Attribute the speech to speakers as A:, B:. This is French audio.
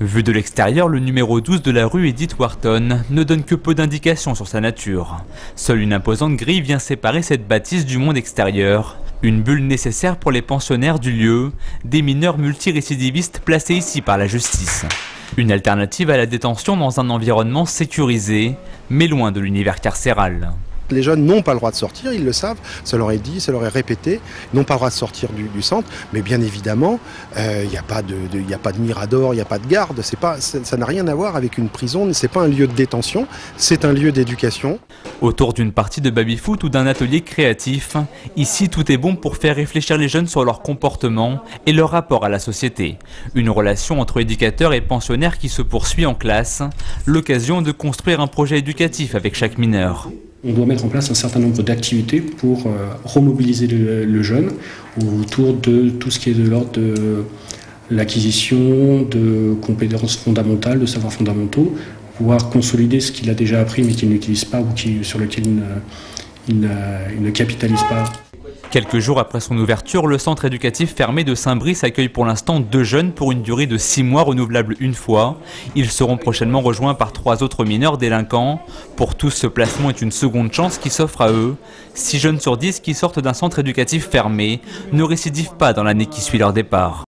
A: Vu de l'extérieur, le numéro 12 de la rue Edith Wharton ne donne que peu d'indications sur sa nature. Seule une imposante grille vient séparer cette bâtisse du monde extérieur. Une bulle nécessaire pour les pensionnaires du lieu, des mineurs multirécidivistes placés ici par la justice. Une alternative à la détention dans un environnement sécurisé, mais loin de l'univers carcéral.
B: Les jeunes n'ont pas le droit de sortir, ils le savent, ça leur est dit, ça leur est répété, ils n'ont pas le droit de sortir du centre, mais bien évidemment, il n'y a pas de mirador, il n'y a pas de garde, ça n'a rien à voir avec une prison, c'est pas un lieu de détention, c'est un lieu d'éducation.
A: Autour d'une partie de baby-foot ou d'un atelier créatif, ici tout est bon pour faire réfléchir les jeunes sur leur comportement et leur rapport à la société. Une relation entre éducateurs et pensionnaires qui se poursuit en classe, l'occasion de construire un projet éducatif avec chaque mineur.
C: On doit mettre en place un certain nombre d'activités pour remobiliser le jeune autour de tout ce qui est de l'ordre de l'acquisition de compétences fondamentales, de savoirs fondamentaux, pouvoir consolider ce qu'il a déjà appris mais qu'il n'utilise pas ou sur lequel il ne capitalise pas.
A: Quelques jours après son ouverture, le centre éducatif fermé de Saint-Brice accueille pour l'instant 2 jeunes pour une durée de 6 mois renouvelable une fois. Ils seront prochainement rejoints par 3 autres mineurs délinquants. Pour tous, ce placement est une seconde chance qui s'offre à eux. 6 jeunes sur 10 qui sortent d'un centre éducatif fermé ne récidivent pas dans l'année qui suit leur départ.